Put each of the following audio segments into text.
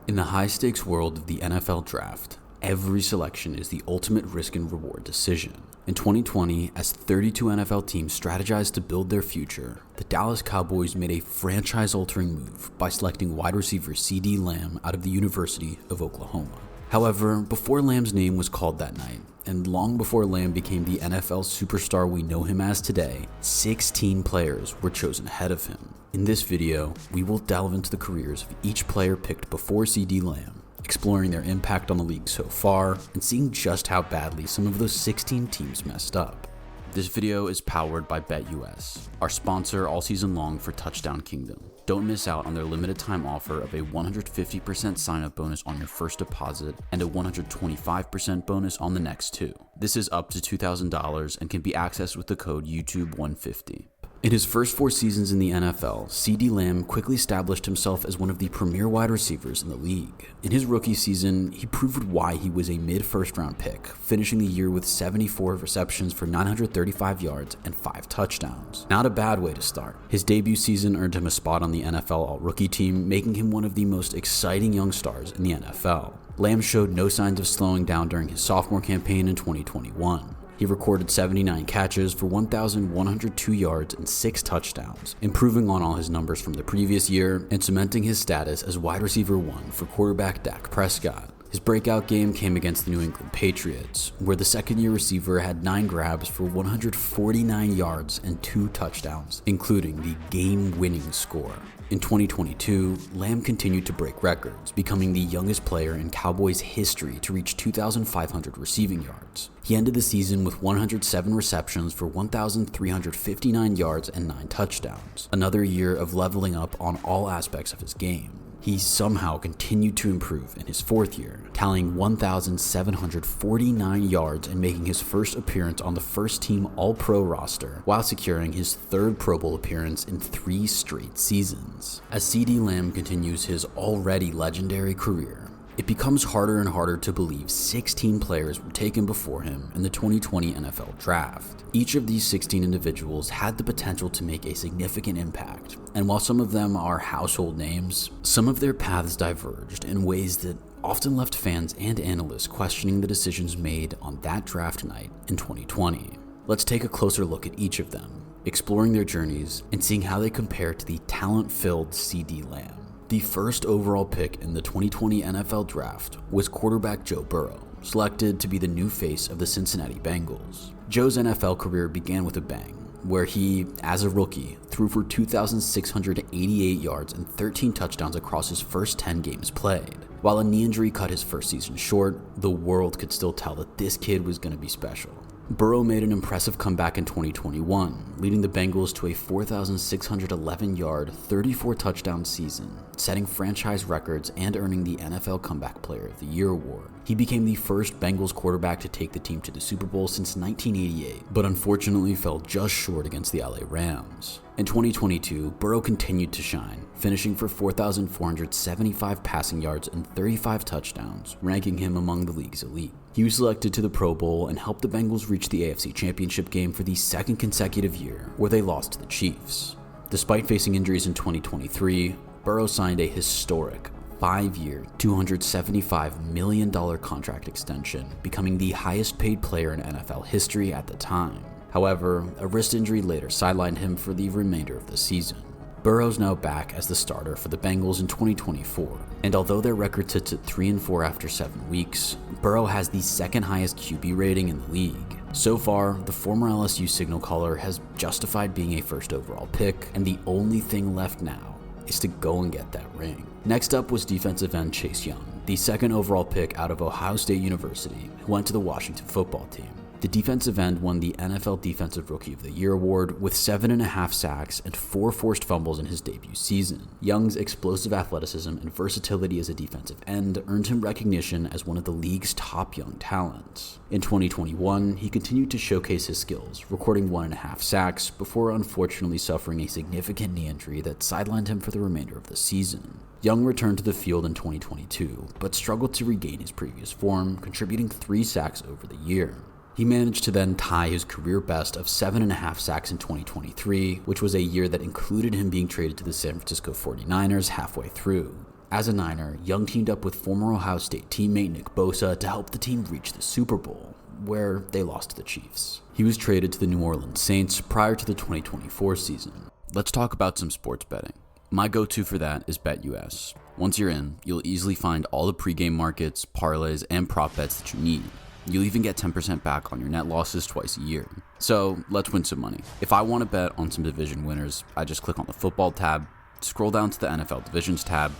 In the high-stakes world of the NFL draft, every selection is the ultimate risk and reward decision. In 2020, as 32 NFL teams strategized to build their future, the Dallas Cowboys made a franchise-altering move by selecting wide receiver CeeDee Lamb out of the University of Oklahoma. However, before Lamb's name was called that night, and long before Lamb became the NFL superstar we know him as today, 16 players were chosen ahead of him. In this video, we will delve into the careers of each player picked before CeeDee Lamb, exploring their impact on the league so far, and seeing just how badly some of those 16 teams messed up. This video is powered by BetUS, our sponsor all season long for Touchdown Kingdom. Don't miss out on their limited time offer of a 150% sign-up bonus on your first deposit and a 125% bonus on the next two. This is up to $2,000 and can be accessed with the code YouTube150. In his first 4 seasons in the NFL, CeeDee Lamb quickly established himself as one of the premier wide receivers in the league. In his rookie season, he proved why he was a mid-first round pick, finishing the year with 74 receptions for 935 yards and 5 touchdowns. Not a bad way to start. His debut season earned him a spot on the NFL All-Rookie team, making him one of the most exciting young stars in the NFL. Lamb showed no signs of slowing down during his sophomore campaign in 2021. He recorded 79 catches for 1,102 yards and 6 touchdowns, improving on all his numbers from the previous year and cementing his status as wide receiver 1 for quarterback Dak Prescott. His breakout game came against the New England Patriots, where the second-year receiver had 9 grabs for 149 yards and 2 touchdowns, including the game-winning score. In 2022, Lamb continued to break records, becoming the youngest player in Cowboys history to reach 2,500 receiving yards. He ended the season with 107 receptions for 1,359 yards and 9 touchdowns, another year of leveling up on all aspects of his game. He somehow continued to improve in his 4th year, tallying 1,749 yards and making his first appearance on the first-team All-Pro roster, while securing his 3rd Pro Bowl appearance in 3 straight seasons. As CeeDee Lamb continues his already legendary career, it becomes harder and harder to believe 16 players were taken before him in the 2020 NFL Draft. Each of these 16 individuals had the potential to make a significant impact, and while some of them are household names, some of their paths diverged in ways that often left fans and analysts questioning the decisions made on that draft night in 2020. Let's take a closer look at each of them, exploring their journeys and seeing how they compare to the talent-filled CeeDee Lamb. The first overall pick in the 2020 NFL Draft was quarterback Joe Burrow, selected to be the new face of the Cincinnati Bengals. Joe's NFL career began with a bang, where he, as a rookie, threw for 2,688 yards and 13 touchdowns across his first 10 games played. While a knee injury cut his first season short, the world could still tell that this kid was going to be special. Burrow made an impressive comeback in 2021, leading the Bengals to a 4,611-yard, 34-touchdown season, setting franchise records and earning the NFL Comeback Player of the Year award. He became the first Bengals quarterback to take the team to the Super Bowl since 1988, but unfortunately fell just short against the LA Rams. In 2022, Burrow continued to shine, finishing for 4,475 passing yards and 35 touchdowns, ranking him among the league's elite. He was selected to the Pro Bowl and helped the Bengals reach the AFC Championship game for the 2nd consecutive year, where they lost to the Chiefs. Despite facing injuries in 2023, Burrow signed a historic 5-year, $275 million contract extension, becoming the highest-paid player in NFL history at the time. However, a wrist injury later sidelined him for the remainder of the season. Burrow's now back as the starter for the Bengals in 2024, and although their record sits at 3-4 after 7 weeks, Burrow has the 2nd highest QB rating in the league. So far, the former LSU signal caller has justified being a first overall pick, and the only thing left now is to go and get that ring. Next up was defensive end Chase Young, the 2nd overall pick out of Ohio State University, who went to the Washington football team. The defensive end won the NFL Defensive Rookie of the Year award with 7.5 sacks and 4 forced fumbles in his debut season. Young's explosive athleticism and versatility as a defensive end earned him recognition as one of the league's top young talents. In 2021, he continued to showcase his skills, recording 1.5 sacks before unfortunately suffering a significant knee injury that sidelined him for the remainder of the season. Young returned to the field in 2022, but struggled to regain his previous form, contributing 3 sacks over the year. He managed to then tie his career best of 7.5 sacks in 2023, which was a year that included him being traded to the San Francisco 49ers halfway through. As a Niner, Young teamed up with former Ohio State teammate Nick Bosa to help the team reach the Super Bowl, where they lost to the Chiefs. He was traded to the New Orleans Saints prior to the 2024 season. Let's talk about some sports betting. My go-to for that is BetUS. Once you're in, you'll easily find all the pregame markets, parlays, and prop bets that you need. You'll even get 10% back on your net losses twice a year. So let's win some money. If I want to bet on some division winners, I just click on the football tab, scroll down to the NFL divisions tab,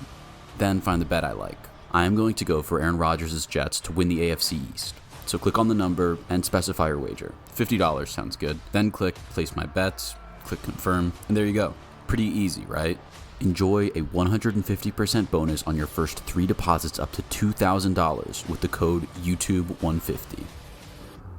then find the bet I like. I am going to go for Aaron Rodgers' Jets to win the AFC East. So click on the number and specify your wager. $50 sounds good. Then click place my bets, click confirm, and there you go. Pretty easy, right? Enjoy a 150% bonus on your first 3 deposits up to $2,000 with the code YouTube150.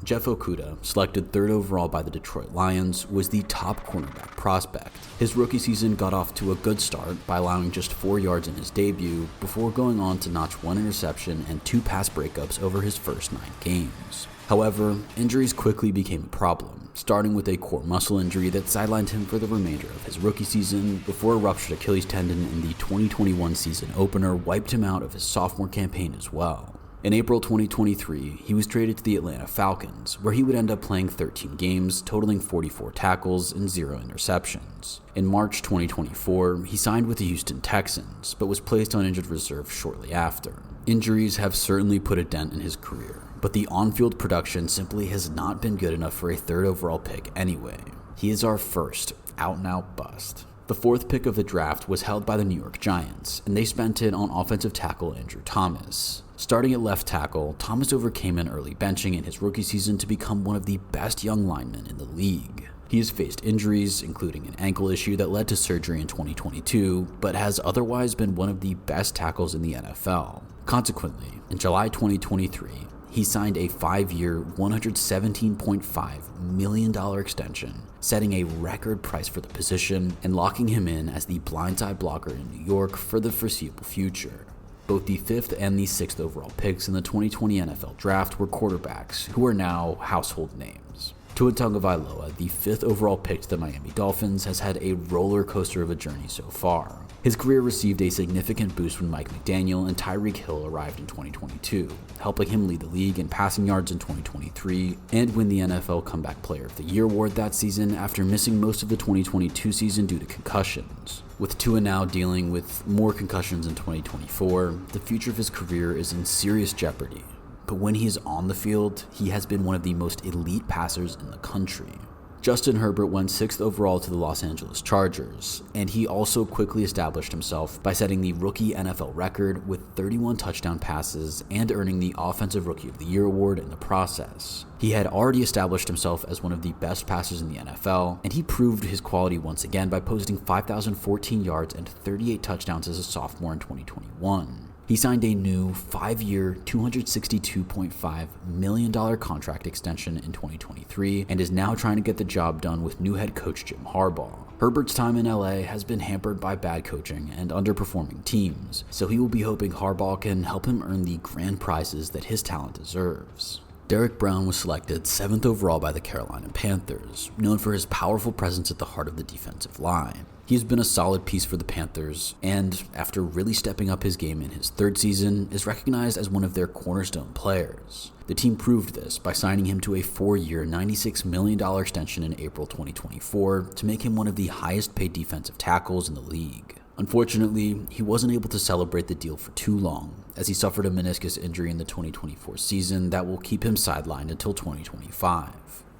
Jeff Okudah, selected 3rd overall by the Detroit Lions, was the top cornerback prospect. His rookie season got off to a good start by allowing just 4 yards in his debut before going on to notch 1 interception and 2 pass breakups over his first 9 games. However, injuries quickly became a problem, starting with a core muscle injury that sidelined him for the remainder of his rookie season before a ruptured Achilles tendon in the 2021 season opener wiped him out of his sophomore campaign as well. In April 2023, he was traded to the Atlanta Falcons, where he would end up playing 13 games, totaling 44 tackles and 0 interceptions. In March 2024, he signed with the Houston Texans, but was placed on injured reserve shortly after. Injuries have certainly put a dent in his career, but the on-field production simply has not been good enough for a 3rd overall pick anyway. He is our first out-and-out bust. The 4th pick of the draft was held by the New York Giants, and they spent it on offensive tackle Andrew Thomas. Starting at left tackle, Thomas overcame an early benching in his rookie season to become one of the best young linemen in the league. He has faced injuries, including an ankle issue that led to surgery in 2022, but has otherwise been one of the best tackles in the NFL. Consequently, in July 2023, he signed a 5-year, $117.5 million extension, setting a record price for the position and locking him in as the blindside blocker in New York for the foreseeable future. Both the 5th and the 6th overall picks in the 2020 NFL Draft were quarterbacks, who are now household names. Tua Tagovailoa, the 5th overall pick to the Miami Dolphins, has had a roller coaster of a journey so far. His career received a significant boost when Mike McDaniel and Tyreek Hill arrived in 2022, helping him lead the league in passing yards in 2023 and win the NFL Comeback Player of the Year award that season after missing most of the 2022 season due to concussions. With Tua now dealing with more concussions in 2024, the future of his career is in serious jeopardy. But when he is on the field, he has been one of the most elite passers in the country. Justin Herbert went 6th overall to the Los Angeles Chargers, and he also quickly established himself by setting the rookie NFL record with 31 touchdown passes and earning the Offensive Rookie of the Year award in the process. He had already established himself as one of the best passers in the NFL, and he proved his quality once again by posting 5,014 yards and 38 touchdowns as a sophomore in 2021. He signed a new 5-year, $262.5 million contract extension in 2023 and is now trying to get the job done with new head coach Jim Harbaugh. Herbert's time in LA has been hampered by bad coaching and underperforming teams, so he will be hoping Harbaugh can help him earn the grand prizes that his talent deserves. Derrick Brown was selected 7th overall by the Carolina Panthers, known for his powerful presence at the heart of the defensive line. He's been a solid piece for the Panthers, and after really stepping up his game in his 3rd season, is recognized as one of their cornerstone players. The team proved this by signing him to a 4-year, $96 million extension in April 2024 to make him one of the highest paid defensive tackles in the league. Unfortunately, he wasn't able to celebrate the deal for too long, as he suffered a meniscus injury in the 2024 season that will keep him sidelined until 2025.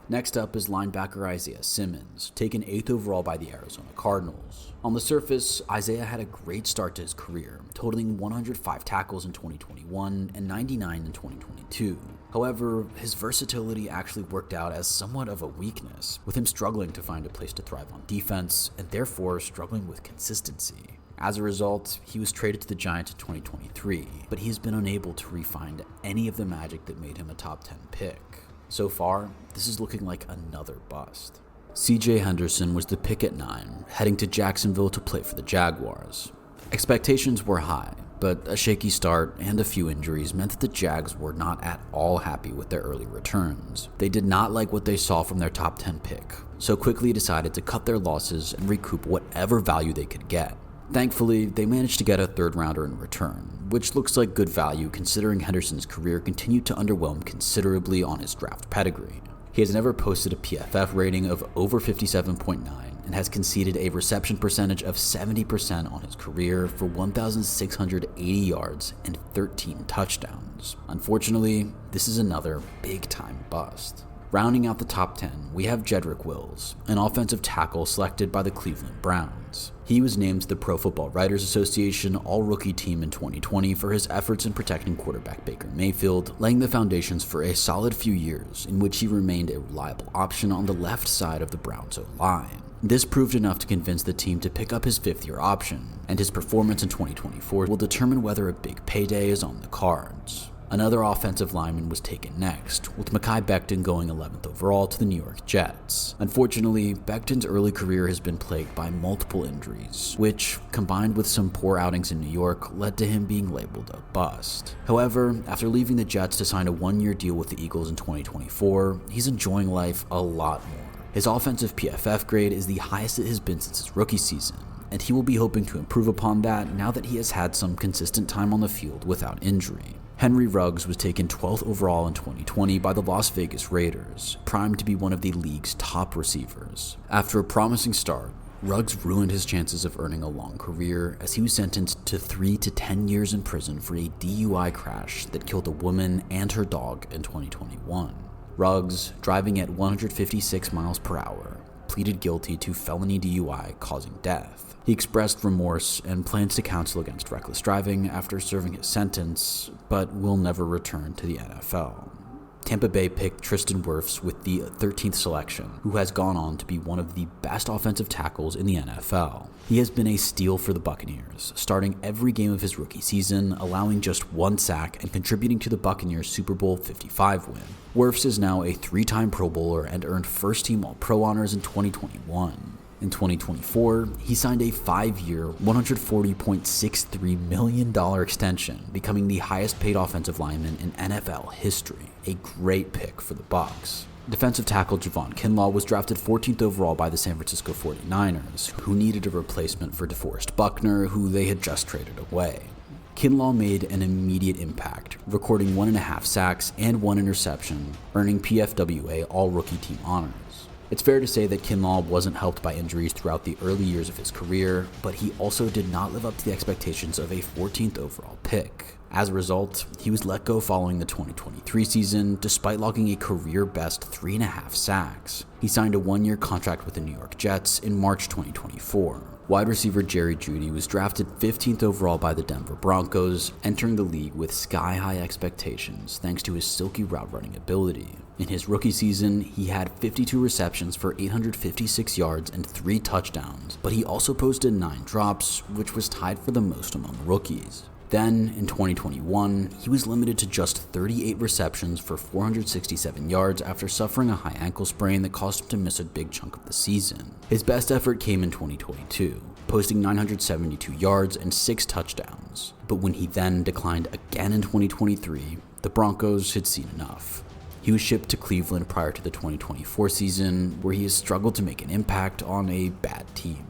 Next up is linebacker Isaiah Simmons, taken 8th overall by the Arizona Cardinals. On the surface, Isaiah had a great start to his career, totaling 105 tackles in 2021 and 99 in 2022. However, his versatility actually worked out as somewhat of a weakness, with him struggling to find a place to thrive on defense and therefore struggling with consistency. As a result, he was traded to the Giants in 2023, but he has been unable to re-find any of the magic that made him a top 10 pick. So far, this is looking like another bust. CJ Henderson was the pick at 9, heading to Jacksonville to play for the Jaguars. Expectations were high, but a shaky start and a few injuries meant that the Jags were not at all happy with their early returns. They did not like what they saw from their top 10 pick, so quickly decided to cut their losses and recoup whatever value they could get. Thankfully, they managed to get a third rounder in return, which looks like good value considering Henderson's career continued to underwhelm considerably on his draft pedigree. He has never posted a PFF rating of over 57.9 and has conceded a reception percentage of 70% on his career for 1,680 yards and 13 touchdowns. Unfortunately, this is another big-time bust. Rounding out the top 10, we have Jedrick Wills, an offensive tackle selected by the Cleveland Browns. He was named to the Pro Football Writers Association All-Rookie Team in 2020 for his efforts in protecting quarterback Baker Mayfield, laying the foundations for a solid few years in which he remained a reliable option on the left side of the Browns' O-line. This proved enough to convince the team to pick up his fifth-year option, and his performance in 2024 will determine whether a big payday is on the cards. Another offensive lineman was taken next, with Mekhi Becton going 11th overall to the New York Jets. Unfortunately, Becton's early career has been plagued by multiple injuries, which, combined with some poor outings in New York, led to him being labeled a bust. However, after leaving the Jets to sign a one-year deal with the Eagles in 2024, he's enjoying life a lot more. His offensive PFF grade is the highest it has been since his rookie season, and he will be hoping to improve upon that now that he has had some consistent time on the field without injury. Henry Ruggs was taken 12th overall in 2020 by the Las Vegas Raiders, primed to be one of the league's top receivers. After a promising start, Ruggs ruined his chances of earning a long career as he was sentenced to 3 to 10 years in prison for a DUI crash that killed a woman and her dog in 2021. Ruggs, driving at 156 miles per hour, pleaded guilty to felony DUI causing death. He expressed remorse and plans to counsel against reckless driving after serving his sentence, but will never return to the NFL. Tampa Bay picked Tristan Wirfs with the 13th selection, who has gone on to be one of the best offensive tackles in the NFL. He has been a steal for the Buccaneers, starting every game of his rookie season, allowing just one sack and contributing to the Buccaneers' Super Bowl 55 win. Wirfs is now a 3-time Pro Bowler and earned first-team All-Pro honors in 2021. In 2024, he signed a 5-year, $140.63 million extension, becoming the highest-paid offensive lineman in NFL history. A great pick for the Bucs. Defensive tackle Javon Kinlaw was drafted 14th overall by the San Francisco 49ers, who needed a replacement for DeForest Buckner, who they had just traded away. Kinlaw made an immediate impact, recording 1.5 sacks and 1 interception, earning PFWA All-Rookie Team honors. It's fair to say that Kinlaw wasn't helped by injuries throughout the early years of his career, but he also did not live up to the expectations of a 14th overall pick. As a result, he was let go following the 2023 season, despite logging a career-best 3.5 sacks. He signed a 1-year contract with the New York Jets in March 2024. Wide receiver Jeudy was drafted 15th overall by the Denver Broncos, entering the league with sky-high expectations thanks to his silky route-running ability. In his rookie season, he had 52 receptions for 856 yards and 3 touchdowns, but he also posted 9 drops, which was tied for the most among rookies. Then, in 2021, he was limited to just 38 receptions for 467 yards after suffering a high ankle sprain that caused him to miss a big chunk of the season. His best effort came in 2022, posting 972 yards and 6 touchdowns. But when he then declined again in 2023, the Broncos had seen enough. He was shipped to Cleveland prior to the 2024 season, where he has struggled to make an impact on a bad team.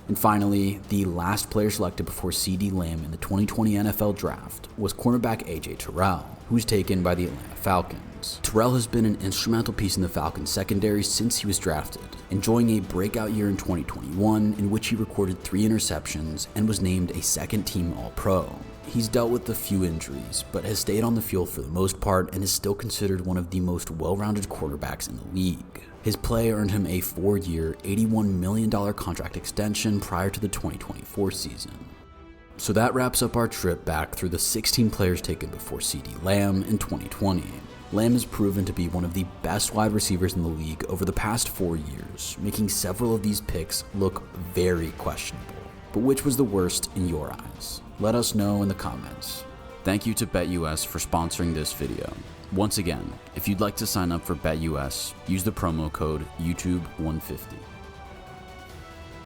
And finally, the last player selected before CeeDee Lamb in the 2020 NFL Draft was cornerback AJ Terrell, who was taken by the Atlanta Falcons. Terrell has been an instrumental piece in the Falcons secondary since he was drafted, enjoying a breakout year in 2021 in which he recorded 3 interceptions and was named a second-team All-Pro. He's dealt with a few injuries, but has stayed on the field for the most part and is still considered one of the most well-rounded quarterbacks in the league. His play earned him a 4-year, $81 million contract extension prior to the 2024 season. So that wraps up our trip back through the 16 players taken before CeeDee Lamb in 2020. Lamb has proven to be one of the best wide receivers in the league over the past 4 years, making several of these picks look very questionable. But which was the worst in your eyes? Let us know in the comments. Thank you to BetUS for sponsoring this video. Once again, if you'd like to sign up for BetUS, use the promo code YouTube150.